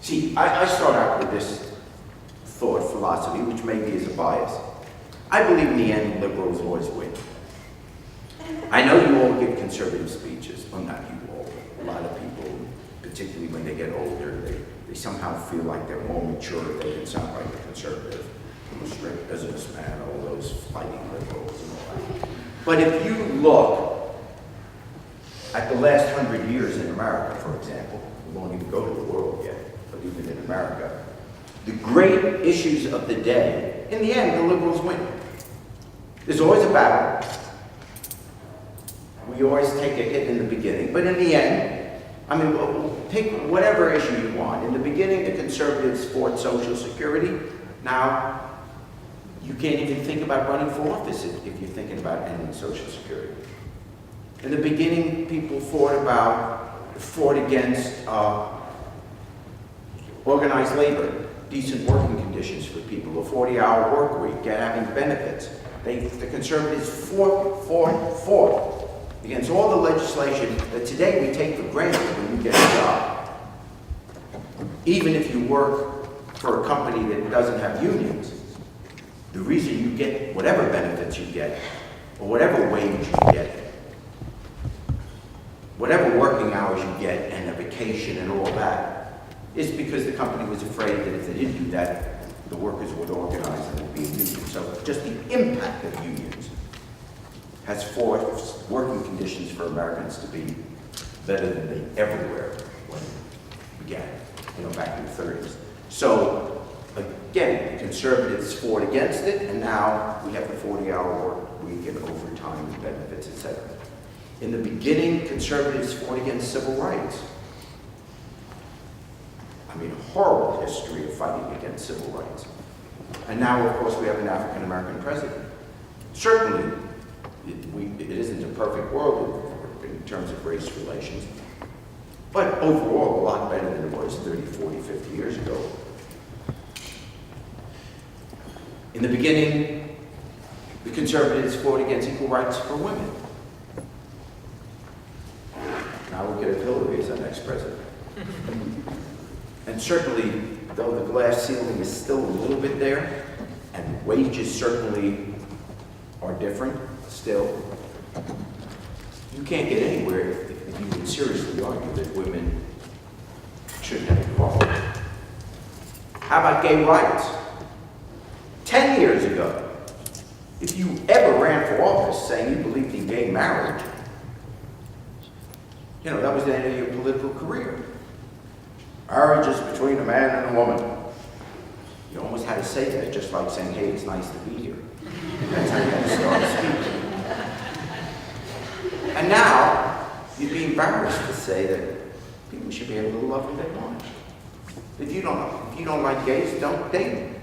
See, I start out with this thought philosophy, which maybe is a bias. I believe in the end, liberals always win. I know you all give conservative speeches. Well, not you all, but a lot of people, particularly when they get older, they somehow feel like they're more mature. They can sound like a conservative, a straight businessman, all those fighting liberals and all that. But if you look at the last 100 years in America, for example, we won't even go to the world yet, but even in America, the great issues of the day, in the end, the liberals win. There's always a battle. We always take a hit in the beginning, but in the end, I mean, pick whatever issue you want. In the beginning, the conservatives fought Social Security. Now, you can't even think about running for office if you're thinking about ending Social Security. In the beginning, people fought against organized labor, decent working conditions for people, a 40-hour work week, having benefits. The conservatives fought against all the legislation that today we take for granted when you get a job. Even if you work for a company that doesn't have unions, the reason you get whatever benefits you get, or whatever wage you get, whatever working hours you get, and a vacation and all that, is because the company was afraid that if they didn't do that, the workers would organize and would be a union. So just the impact of unions has forced working conditions for Americans to be better than they ever were when it began, back in the 30s. So again, the conservatives fought against it, and now we have the 40-hour work week and overtime and benefits, etc. In the beginning, conservatives fought against civil rights. I mean, a horrible history of fighting against civil rights. And now, of course, we have an African-American president. Certainly, it isn't a perfect world in terms of race relations, but overall, a lot better than it was 30, 40, 50 years ago. In the beginning, the conservatives fought against equal rights for women. Now we'll get Hillary as our next president. And certainly, though the glass ceiling is still a little bit there, and wages certainly are different still, you can't get anywhere if you would seriously argue that women shouldn't have equality. How about gay rights? 10 years ago, if you ever ran for office saying you believed in gay marriage, that was the end of your political career. Marriage is between a man and a woman. You almost had to say that, just like saying, hey, it's nice to be here. That's how you had to start speaking. And now, you'd be embarrassed to say that people should be able to love who they want. If you don't like gays, don't date them.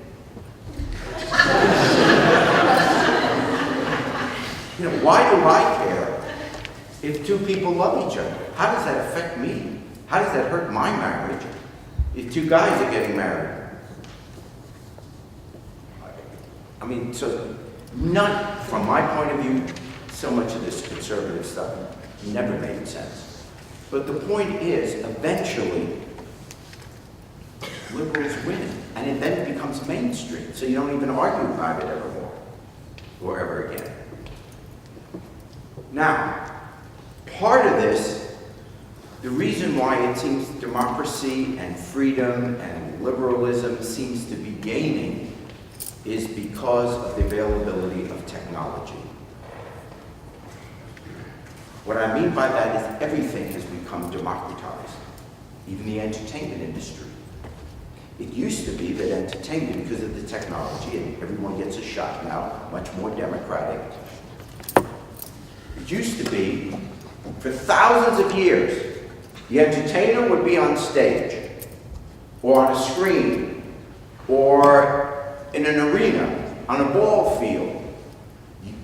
Why do I care if two people love each other? How does that affect me? How does that hurt my marriage if two guys are getting married? I mean, so not from my point of view, so much of this conservative stuff never made sense. But the point is, eventually, liberals win, and then it becomes mainstream, so you don't even argue about it evermore, or ever again. Now, part of this, the reason why it seems democracy and freedom and liberalism seems to be gaining is because of the availability of technology. What I mean by that is everything has become democratized, even the entertainment industry. It used to be that entertainment, because of the technology, and everyone gets a shot now, much more democratic. It used to be, for thousands of years, the entertainer would be on stage, or on a screen, or in an arena, on a ball field.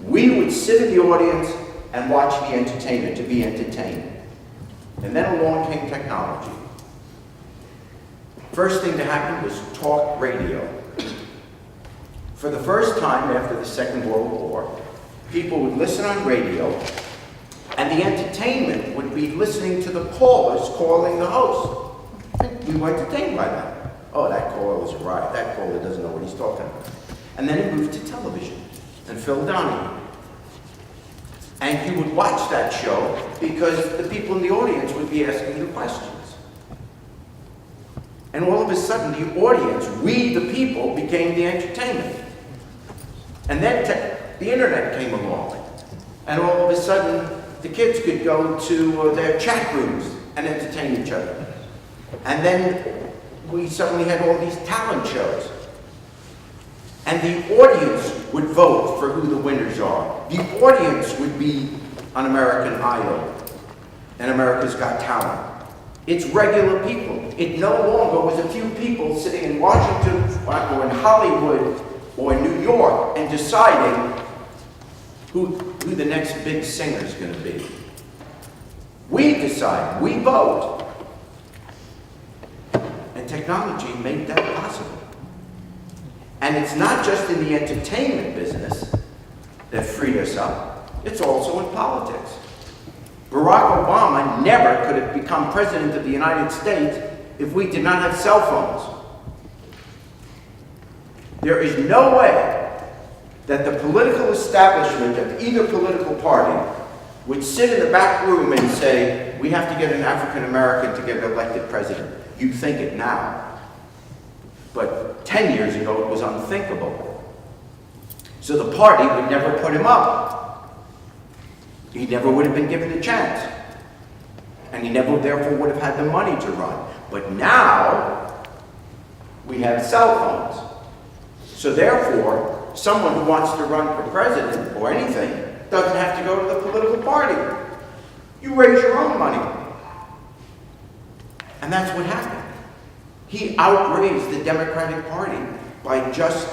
We would sit in the audience and watch the entertainer to be entertained. And then along came technology. First thing to happen was talk radio. For the first time after the Second World War, people would listen on radio, and the entertainment would be listening to the callers calling the host. we were entertained by that. Oh, that caller was a riot. That caller doesn't know what he's talking about. And then he moved to television and Phil Donahue. And you would watch that show because the people in the audience would be asking the questions. And all of a sudden, the audience, we the people, became the entertainment. And then the internet came along. And all of a sudden, the kids could go to their chat rooms and entertain each other. And then we suddenly had all these talent shows. And the audience would vote for who the winners are. The audience would be on American Idol and America's Got Talent. It's regular people. It no longer was a few people sitting in Washington or in Hollywood or in New York and deciding who the next big singer is going to be. We decide, we vote. And technology made that possible. And it's not just in the entertainment business that freed us up, it's also in politics. Barack Obama never could have become president of the United States if we did not have cell phones. There is no way that the political establishment of either political party would sit in the back room and say, we have to get an African American to get elected president. You think it now. But 10 years ago, it was unthinkable. So the party would never put him up. He never would have been given the chance. And he never, therefore, would have had the money to run. But now, we have cell phones. So therefore, someone who wants to run for president or anything doesn't have to go to the political party. You raise your own money. And that's what happened. He outraised the Democratic Party by just,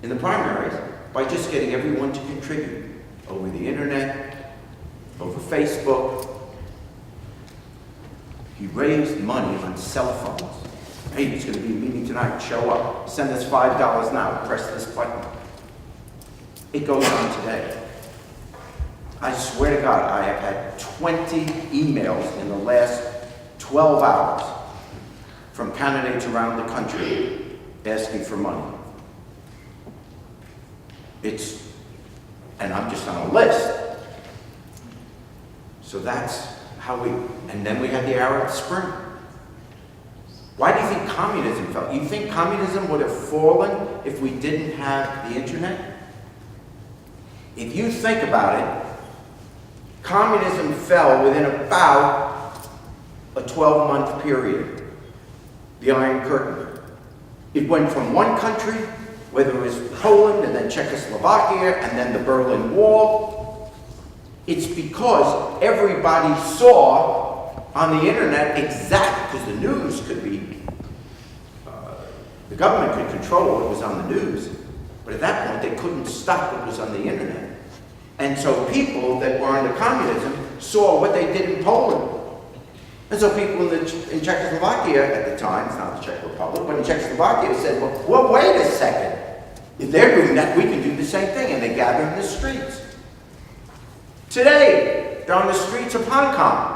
in the primaries, by just getting everyone to contribute over the internet, over Facebook. He raised money on cell phones. Hey, there's going to be a meeting tonight, show up. Send us $5 now, press this button. It goes on today. I swear to God, I have had 20 emails in the last 12 hours from candidates around the country asking for money. And I'm just on a list. So that's how and then we had the Arab Spring. Why do you think communism fell? You think communism would have fallen if we didn't have the internet? If you think about it, communism fell within about a 12-month period. The Iron Curtain. It went from one country, whether it was Poland and then Czechoslovakia and then the Berlin Wall. It's because everybody saw on the internet because the news could be, the government could control what was on the news, but at that point they couldn't stop what was on the internet. And so people that were under communism saw what they did in Poland. And so people in Czechoslovakia at the time, it's not the Czech Republic, but in Czechoslovakia said, well, wait a second. If they're doing that, we can do the same thing. And they gathered in the streets. Today, they're on the streets of Hong Kong.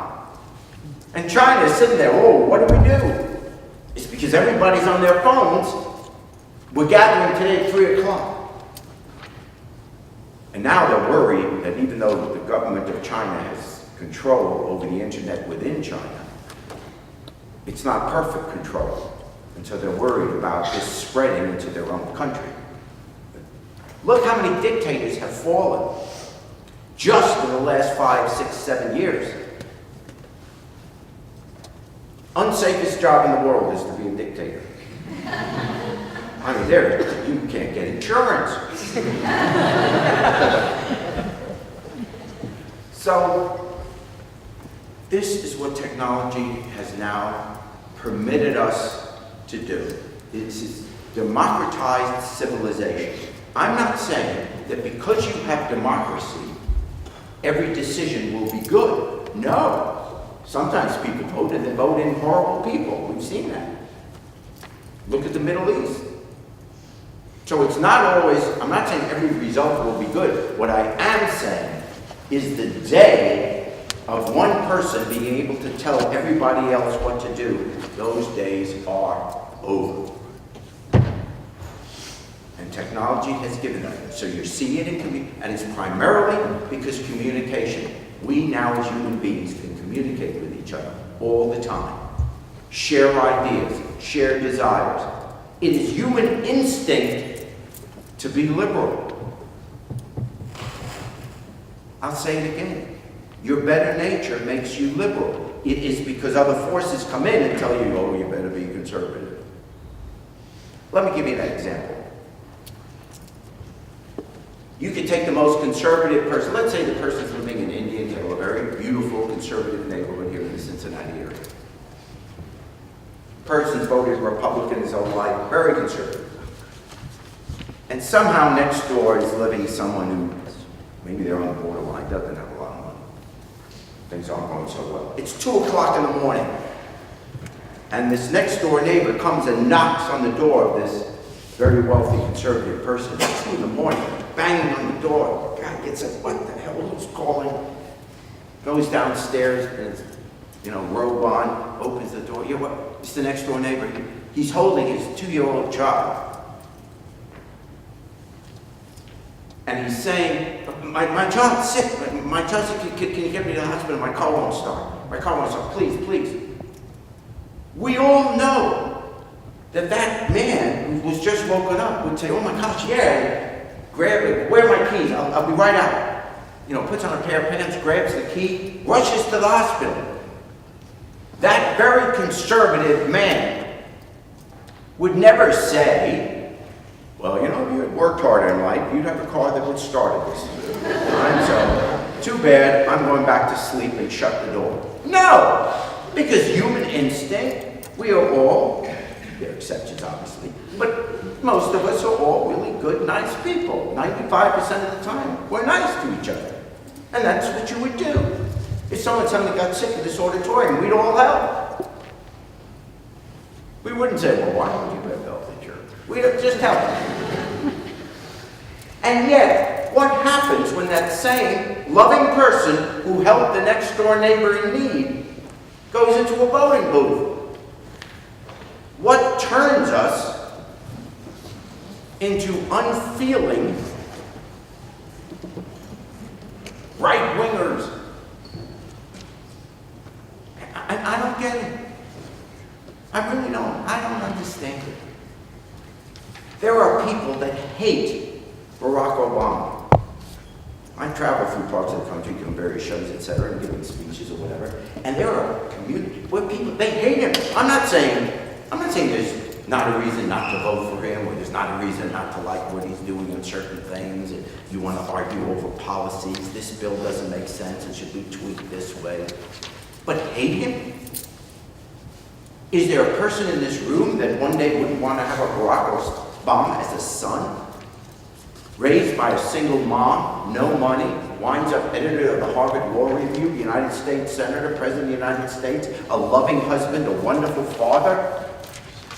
And China is sitting there, oh, what do we do? It's because everybody's on their phones. We're gathering today at 3 o'clock. And now they're worried that even though the government of China has control over the internet within China, it's not perfect control. And so they're worried about this spreading into their own country. Look how many dictators have fallen just in the last 5, 6, 7 years. Unsafest job in the world is to be a dictator. I mean, you can't get insurance. So, this is what technology has now permitted us to do. This is democratized civilization. I'm not saying that because you have democracy, every decision will be good. No. Sometimes people vote and they vote in horrible people. We've seen that. Look at the Middle East. So it's not always, I'm not saying every result will be good. What I am saying is the day of one person being able to tell everybody else what to do, those days are over. And technology has given them. So you're seeing it in and it's primarily because communication. We now as human beings can communicate with each other all the time. Share ideas, share desires. It is human instinct to be liberal. I'll say it again. Your better nature makes you liberal. It is because other forces come in and tell you, oh, you better be conservative. Let me give you that example. You could take the most conservative person. Let's say the person's living in Indian, a very beautiful conservative neighborhood here in the Cincinnati area. Person's voted Republican his whole life, very conservative. And somehow next door is living someone who, maybe they're on the borderline, doesn't have a lot of money. Things aren't going so well. It's 2 o'clock in the morning. And this next door neighbor comes and knocks on the door of this very wealthy conservative person. It's 2 in the morning, banging on the door. Guy gets up, what the hell, who's calling? Goes downstairs, and his, robe on, opens the door. What? It's the next door neighbor. He's holding his 2-year-old child. And he's saying, my child's sick. My child's sick. Can you get me to the hospital? My car won't start. My car won't start. Please, please. We all know that that man who was just woken up would say, oh my gosh, yeah, grab it. Where are my keys? I'll be right out. Puts on a pair of pants, grabs the key, rushes to the hospital. That very conservative man would never say, well, you had worked hard in life, you'd have a car that would start at this time, so too bad, I'm going back to sleep and shut the door. No! Because human instinct, we are all, there are exceptions obviously, but most of us are all really good, nice people. 95% of the time, we're nice to each other. And that's what you would do. If someone suddenly got sick in this auditorium, we'd all help. We wouldn't say, well, why don't you have health insurance? We'd just help. And yet, what happens when that same loving person who helped the next door neighbor in need goes into a voting booth? What turns us into unfeeling right-wingers? I don't get it. I really don't. I don't understand it. There are people that hate Barack Obama. I travel through parts of the country, doing various shows, etc., and giving speeches or whatever, and there are communities where people, they hate him. I'm not saying there's not a reason not to vote for him, or there's not a reason not to like what he's doing on certain things, and you want to argue over policies. This bill doesn't make sense, and should be tweaked this way. But hate him? Is there a person in this room that one day wouldn't want to have a Barack Obama as a son? Raised by a single mom, no money, winds up editor of the Harvard Law Review, United States Senator, President of the United States, a loving husband, a wonderful father.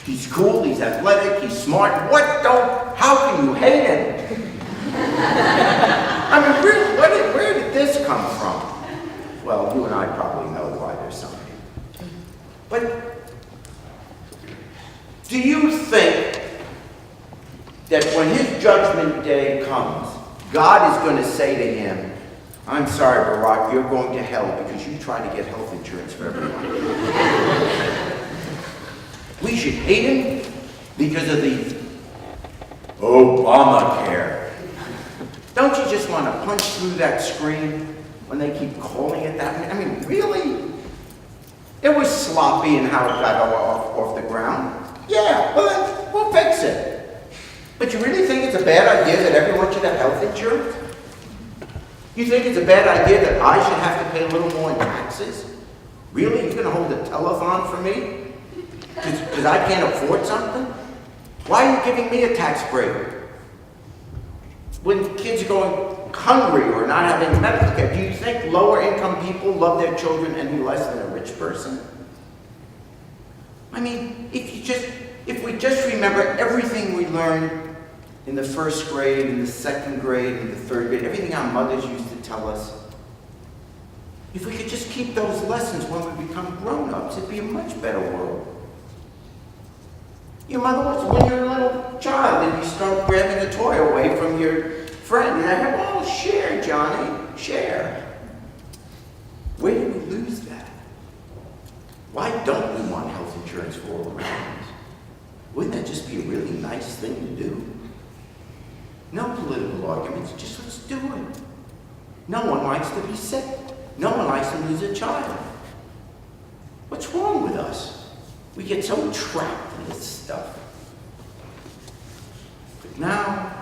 He's cool, he's athletic, he's smart. How can you hate him? I mean, really, where did this come from? Well, you and I probably know why there's something. But do you think that when his judgment day comes, God is going to say to him, I'm sorry, Barack, you're going to hell because you tried to get health insurance for everyone. We should hate him because of the Obamacare. Don't you just want to punch through that screen when they keep calling it that? I mean, really? It was sloppy in how it got off the ground. Yeah, well then, we'll fix it. But you really think it's a bad idea that everyone should have health insurance? You think it's a bad idea that I should have to pay a little more in taxes? Really? You're going to hold a telethon for me? Because I can't afford something? Why are you giving me a tax break? When kids are going hungry or not having medical care, do you think lower income people love their children any less than a rich person? I mean, if we just remember everything we learned in the first grade, in the second grade, in the third grade, everything our mothers used to tell us, If we could just keep those lessons when we become grown-ups, it'd be a much better world. Your mother was when you're a little child and you start grabbing a toy away from your friend. And I heard, oh, share, Johnny, share. Where did we lose that? Why don't we want health insurance for all Americans? Wouldn't that just be a really nice thing to do? No political arguments, just let's do it. No one likes to be sick. No one likes to lose a child. What's wrong with us? We get so trapped in this stuff. But now,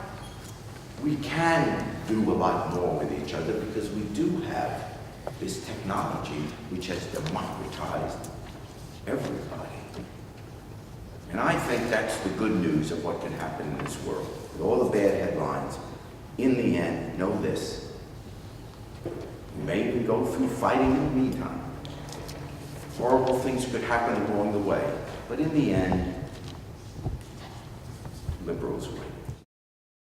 we can do a lot more with each other because we do have this technology which has democratized everybody. And I think that's the good news of what can happen in this world. With all the bad headlines, in the end, know this. We may even go through fighting in the meantime. Horrible things could happen along the way. But in the end, liberals win.